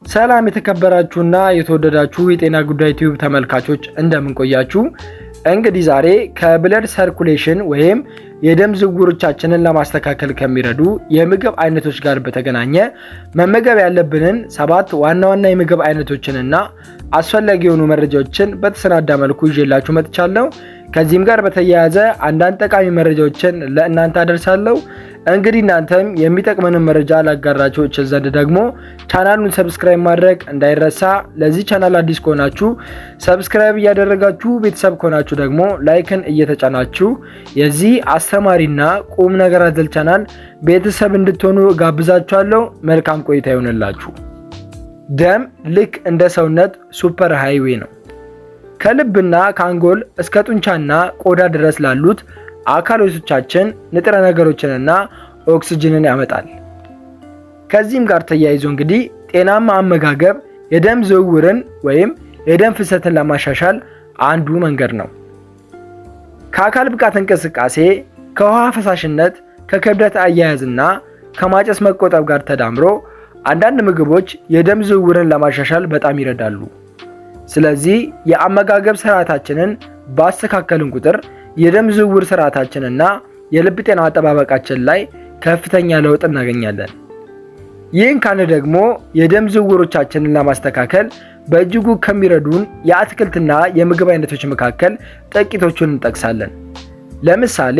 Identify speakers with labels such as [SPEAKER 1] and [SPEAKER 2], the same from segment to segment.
[SPEAKER 1] ሰላም የተከበራችሁና የተወደዳችሁ የጤና ጉዳይ ቲዩብ ተመልካቾች እንደምን ቆያችሁ? እንግዲህ ዛሬ ከብለድ ሰርኩሌሽን ወይም የደም ዝውውሮቻችንን ለማስተካከል ከሚረዱ የምግብ አይነቶች ጋር በተገናኘ መመገብ ያለብንን 7 ዋና ዋና የምግብ አይነቶችንና አስፈላጊ የሆኑ መረጃዎችን በተሰናዳ መልኩ ይዤላችሁ መጥቻለሁ። ከዚህም ጋር በተያያዘ አንዳንድ ጠቃሚ መረጃዎችን ለእናንተ አደርሳለሁ። እንግዲህ እናንተም የሚጠቅመንን መረጃ ላጋራችሁ እችል ዘንድ ደግሞ ቻናሉን ሰብስክራይብ ማድረግ እንዳይረሳ። ለዚህ ቻናል አዲስ ከሆናችሁ ሰብስክራይብ እያደረጋችሁ ቤተሰብ ከሆናችሁ ደግሞ ላይክን እየተጫናችሁ የዚህ አስተማሪና ቁም ነገር አዘል ቻናል ቤተሰብ እንድትሆኑ ጋብዛችኋለሁ። መልካም ቆይታ ይሆንላችሁ። ደም ልክ እንደ ሰውነት ሱፐር ሃይዌይ ነው። ከልብና ከአንጎል እስከ ጡንቻና ቆዳ ድረስ ላሉት አካሎቻችን ንጥረ ነገሮችንና ኦክሲጅንን ያመጣል። ከዚህም ጋር ተያይዞ እንግዲህ ጤናማ አመጋገብ የደም ዝውውርን ወይም የደም ፍሰትን ለማሻሻል አንዱ መንገድ ነው። ከአካል ብቃት እንቅስቃሴ፣ ከውሃ ፈሳሽነት፣ ከክብደት አያያዝና ከማጨስ መቆጠብ ጋር ተዳምሮ አንዳንድ ምግቦች የደም ዝውውርን ለማሻሻል በጣም ይረዳሉ። ስለዚህ የአመጋገብ ስርዓታችንን ባስተካከልን ቁጥር የደም ዝውውር ስርዓታችንና የልብ ጤና አጠባበቃችን ላይ ከፍተኛ ለውጥ እናገኛለን። ይህን ካለ ደግሞ የደም ዝውውሮቻችንን ለማስተካከል በእጅጉ ከሚረዱን የአትክልትና የምግብ አይነቶች መካከል ጥቂቶቹን እንጠቅሳለን። ለምሳሌ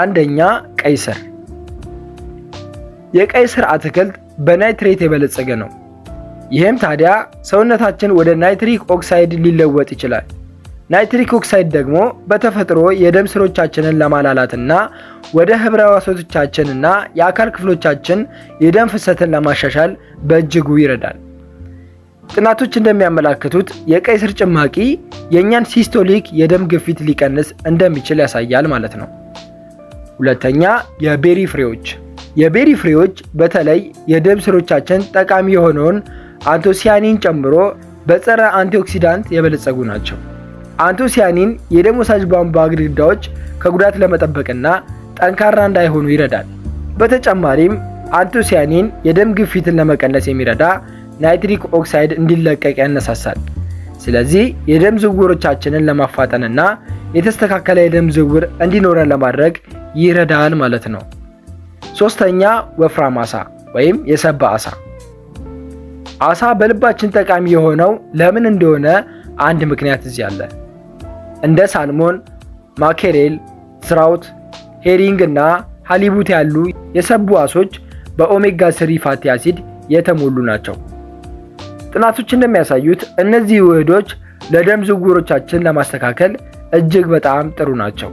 [SPEAKER 1] አንደኛ፣ ቀይ ስር። የቀይ ስር አትክልት በናይትሬት የበለጸገ ነው። ይህም ታዲያ ሰውነታችን ወደ ናይትሪክ ኦክሳይድ ሊለወጥ ይችላል። ናይትሪክ ኦክሳይድ ደግሞ በተፈጥሮ የደም ስሮቻችንን ለማላላትና ወደ ህብረ ሕዋሳቶቻችንና የአካል ክፍሎቻችን የደም ፍሰትን ለማሻሻል በእጅጉ ይረዳል። ጥናቶች እንደሚያመላክቱት የቀይ ስር ጭማቂ የእኛን ሲስቶሊክ የደም ግፊት ሊቀንስ እንደሚችል ያሳያል ማለት ነው። ሁለተኛ፣ የቤሪ ፍሬዎች። የቤሪ ፍሬዎች በተለይ የደም ስሮቻችን ጠቃሚ የሆነውን አንቶሲያኒን ጨምሮ በጸረ አንቲኦክሲዳንት የበለጸጉ ናቸው። አንቶሲያኒን የደም ወሳጅ ቧንቧ ግድግዳዎች ከጉዳት ለመጠበቅና ጠንካራ እንዳይሆኑ ይረዳል። በተጨማሪም አንቶሲያኒን የደም ግፊትን ለመቀነስ የሚረዳ ናይትሪክ ኦክሳይድ እንዲለቀቅ ያነሳሳል። ስለዚህ የደም ዝውውሮቻችንን ለማፋጠንና የተስተካከለ የደም ዝውውር እንዲኖረን ለማድረግ ይረዳል ማለት ነው። ሶስተኛ፣ ወፍራም አሳ ወይም የሰባ አሳ። አሳ በልባችን ጠቃሚ የሆነው ለምን እንደሆነ አንድ ምክንያት እዚህ አለ። እንደ ሳልሞን፣ ማኬሬል፣ ትራውት፣ ሄሪንግ እና ሃሊቡት ያሉ የሰቡ አሶች በኦሜጋ 3 ፋቲ አሲድ የተሞሉ ናቸው። ጥናቶች እንደሚያሳዩት እነዚህ ውህዶች ለደም ዝውውሮቻችን ለማስተካከል እጅግ በጣም ጥሩ ናቸው።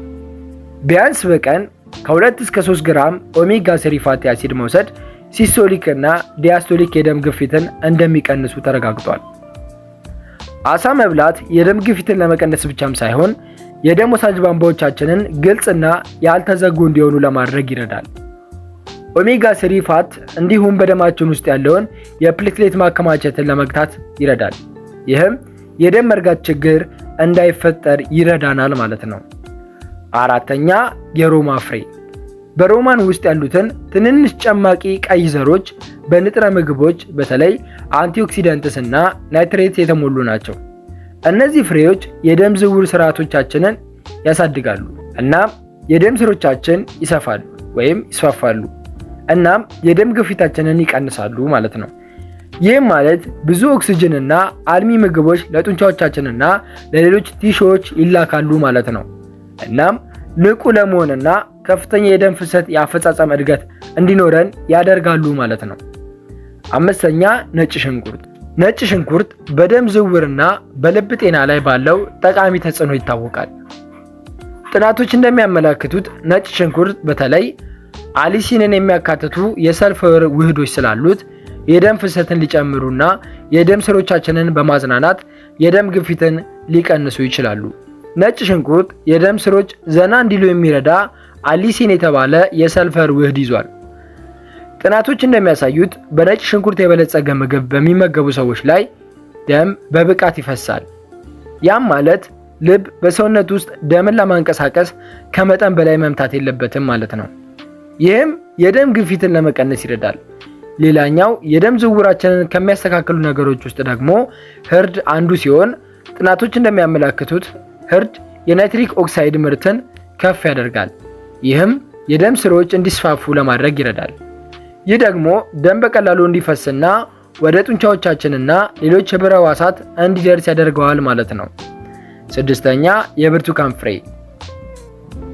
[SPEAKER 1] ቢያንስ በቀን ከ2 እስከ 3 ግራም ኦሜጋ 3 ፋቲ አሲድ መውሰድ ሲስቶሊክ እና ዲያስቶሊክ የደም ግፊትን እንደሚቀንሱ ተረጋግጧል። አሳ መብላት የደም ግፊትን ለመቀነስ ብቻም ሳይሆን የደም ወሳጅ ቧንቧዎቻችንን ግልጽና ያልተዘጉ እንዲሆኑ ለማድረግ ይረዳል። ኦሜጋ 3 ፋት እንዲሁም በደማችን ውስጥ ያለውን የፕሌትሌት ማከማቸትን ለመግታት ይረዳል። ይህም የደም መርጋት ችግር እንዳይፈጠር ይረዳናል ማለት ነው። አራተኛ፣ የሮማ ፍሬ። በሮማን ውስጥ ያሉትን ትንንሽ ጨማቂ ቀይ ዘሮች በንጥረ ምግቦች በተለይ አንቲኦክሲዳንትስ እና ናይትሬት የተሞሉ ናቸው። እነዚህ ፍሬዎች የደም ዝውውር ስርዓቶቻችንን ያሳድጋሉ እናም የደም ስሮቻችን ይሰፋሉ ወይም ይስፋፋሉ እናም የደም ግፊታችንን ይቀንሳሉ ማለት ነው። ይህም ማለት ብዙ ኦክሲጅን እና አልሚ ምግቦች ለጡንቻዎቻችንና ለሌሎች ቲሾዎች ይላካሉ ማለት ነው። እናም ንቁ ለመሆንና ከፍተኛ የደም ፍሰት የአፈጻጸም እድገት እንዲኖረን ያደርጋሉ ማለት ነው። አምስተኛ፣ ነጭ ሽንኩርት። ነጭ ሽንኩርት በደም ዝውውርና በልብ ጤና ላይ ባለው ጠቃሚ ተጽዕኖ ይታወቃል። ጥናቶች እንደሚያመለክቱት ነጭ ሽንኩርት በተለይ አሊሲንን የሚያካትቱ የሰልፈር ውህዶች ስላሉት የደም ፍሰትን ሊጨምሩና የደም ስሮቻችንን በማዝናናት የደም ግፊትን ሊቀንሱ ይችላሉ። ነጭ ሽንኩርት የደም ስሮች ዘና እንዲሉ የሚረዳ አሊሲን የተባለ የሰልፈር ውህድ ይዟል። ጥናቶች እንደሚያሳዩት በነጭ ሽንኩርት የበለጸገ ምግብ በሚመገቡ ሰዎች ላይ ደም በብቃት ይፈሳል። ያም ማለት ልብ በሰውነት ውስጥ ደምን ለማንቀሳቀስ ከመጠን በላይ መምታት የለበትም ማለት ነው። ይህም የደም ግፊትን ለመቀነስ ይረዳል። ሌላኛው የደም ዝውውራችንን ከሚያስተካክሉ ነገሮች ውስጥ ደግሞ ህርድ አንዱ ሲሆን ጥናቶች እንደሚያመለክቱት ህርድ የናይትሪክ ኦክሳይድ ምርትን ከፍ ያደርጋል። ይህም የደም ስሮች እንዲስፋፉ ለማድረግ ይረዳል። ይህ ደግሞ ደም በቀላሉ እንዲፈስና ወደ ጡንቻዎቻችንና ሌሎች ህብረ ህዋሳት እንዲደርስ ያደርገዋል ማለት ነው። ስድስተኛ የብርቱካን ፍሬ።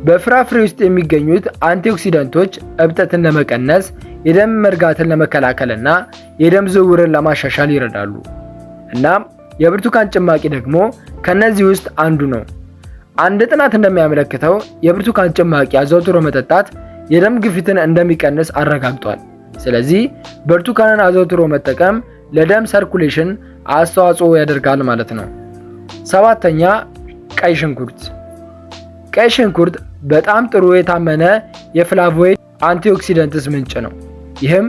[SPEAKER 1] በፍራፍሬ ውስጥ የሚገኙት አንቲኦክሲዳንቶች እብጠትን ለመቀነስ፣ የደም መርጋትን ለመከላከልና የደም ዝውውርን ለማሻሻል ይረዳሉ። እናም የብርቱካን ጭማቂ ደግሞ ከነዚህ ውስጥ አንዱ ነው። አንድ ጥናት እንደሚያመለክተው የብርቱካን ጭማቂ አዘውትሮ መጠጣት የደም ግፊትን እንደሚቀንስ አረጋግጧል። ስለዚህ ብርቱካንን አዘውትሮ መጠቀም ለደም ሰርኩሌሽን አስተዋጽኦ ያደርጋል ማለት ነው። ሰባተኛ ቀይ ሽንኩርት። ቀይ ሽንኩርት በጣም ጥሩ የታመነ የፍላቮይድ አንቲኦክሲደንትስ ምንጭ ነው። ይህም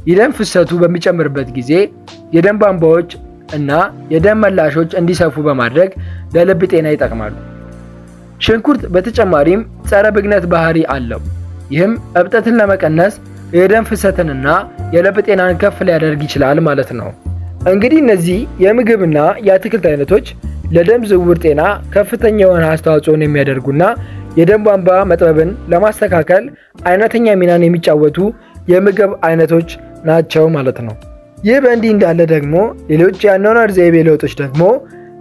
[SPEAKER 1] የደም ፍሰቱ በሚጨምርበት ጊዜ የደም ቧንቧዎች እና የደም መላሾች እንዲሰፉ በማድረግ ለልብ ጤና ይጠቅማሉ። ሽንኩርት በተጨማሪም ጸረ ብግነት ባህሪ አለው። ይህም እብጠትን ለመቀነስ የደም ፍሰትንና የልብ ጤናን ከፍ ሊያደርግ ይችላል ማለት ነው። እንግዲህ እነዚህ የምግብና የአትክልት አይነቶች ለደም ዝውውር ጤና ከፍተኛ የሆነ አስተዋጽኦን የሚያደርጉና የደም ቧንቧ መጥበብን ለማስተካከል አይነተኛ ሚናን የሚጫወቱ የምግብ አይነቶች ናቸው ማለት ነው። ይህ በእንዲህ እንዳለ ደግሞ ሌሎች የአኗኗር ዘይቤ ለውጦች ደግሞ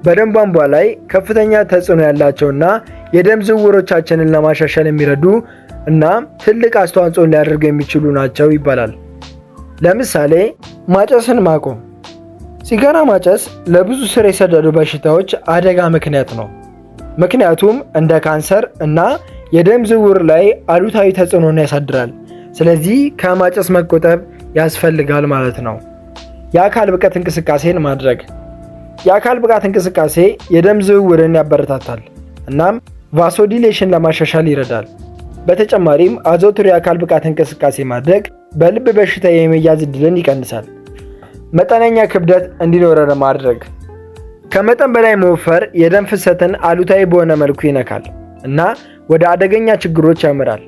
[SPEAKER 1] በደም ቧንቧ ላይ ከፍተኛ ተጽዕኖ ያላቸውና የደም ዝውውሮቻችንን ለማሻሻል የሚረዱ እና ትልቅ አስተዋጽኦን ሊያደርጉ የሚችሉ ናቸው ይባላል። ለምሳሌ ማጨስን ማቆም። ሲጋራ ማጨስ ለብዙ ስር የሰደዱ በሽታዎች አደጋ ምክንያት ነው። ምክንያቱም እንደ ካንሰር እና የደም ዝውውር ላይ አሉታዊ ተጽዕኖን ያሳድራል። ስለዚህ ከማጨስ መቆጠብ ያስፈልጋል ማለት ነው። የአካል ብቃት እንቅስቃሴን ማድረግ። የአካል ብቃት እንቅስቃሴ የደም ዝውውርን ያበረታታል እናም ቫሶዲሌሽን ለማሻሻል ይረዳል። በተጨማሪም አዘውትሮ የአካል ብቃት እንቅስቃሴ ማድረግ በልብ በሽታ የመያዝ ዕድልን ይቀንሳል። መጠነኛ ክብደት እንዲኖረን ማድረግ። ከመጠን በላይ መወፈር የደም ፍሰትን አሉታዊ በሆነ መልኩ ይነካል እና ወደ አደገኛ ችግሮች ያመራል።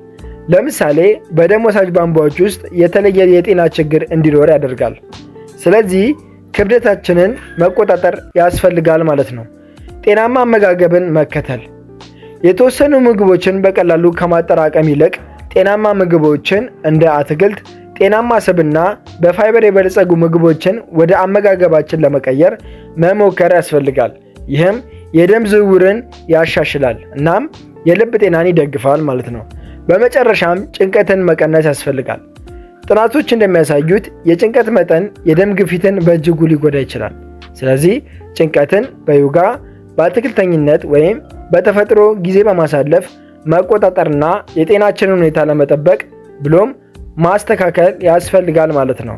[SPEAKER 1] ለምሳሌ በደም ወሳጅ ቧንቧዎች ውስጥ የተለየ የጤና ችግር እንዲኖር ያደርጋል። ስለዚህ ክብደታችንን መቆጣጠር ያስፈልጋል ማለት ነው። ጤናማ አመጋገብን መከተል። የተወሰኑ ምግቦችን በቀላሉ ከማጠራቀም ይልቅ ጤናማ ምግቦችን እንደ አትክልት፣ ጤናማ ስብና በፋይበር የበለጸጉ ምግቦችን ወደ አመጋገባችን ለመቀየር መሞከር ያስፈልጋል። ይህም የደም ዝውውርን ያሻሽላል እናም የልብ ጤናን ይደግፋል ማለት ነው። በመጨረሻም ጭንቀትን መቀነስ ያስፈልጋል። ጥናቶች እንደሚያሳዩት የጭንቀት መጠን የደም ግፊትን በእጅጉ ሊጎዳ ይችላል። ስለዚህ ጭንቀትን በዮጋ በአትክልተኝነት ወይም በተፈጥሮ ጊዜ በማሳለፍ መቆጣጠርና የጤናችንን ሁኔታ ለመጠበቅ ብሎም ማስተካከል ያስፈልጋል ማለት ነው።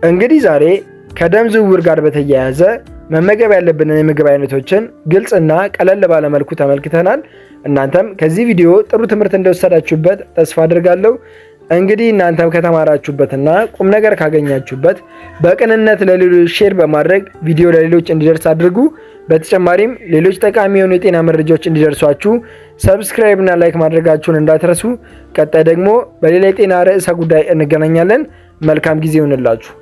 [SPEAKER 1] እንግዲህ ዛሬ ከደም ዝውውር ጋር በተያያዘ መመገብ ያለብንን የምግብ አይነቶችን ግልጽና ቀለል ባለ መልኩ ተመልክተናል። እናንተም ከዚህ ቪዲዮ ጥሩ ትምህርት እንደወሰዳችሁበት ተስፋ አድርጋለሁ። እንግዲህ እናንተም ከተማራችሁበትና ቁም ነገር ካገኛችሁበት በቅንነት ለሌሎች ሼር በማድረግ ቪዲዮ ለሌሎች እንዲደርስ አድርጉ። በተጨማሪም ሌሎች ጠቃሚ የሆኑ የጤና መረጃዎች እንዲደርሷችሁ ሰብስክራይብ እና ላይክ ማድረጋችሁን እንዳትረሱ። ቀጣይ ደግሞ በሌላ የጤና ርዕሰ ጉዳይ እንገናኛለን። መልካም ጊዜ ይሁንላችሁ።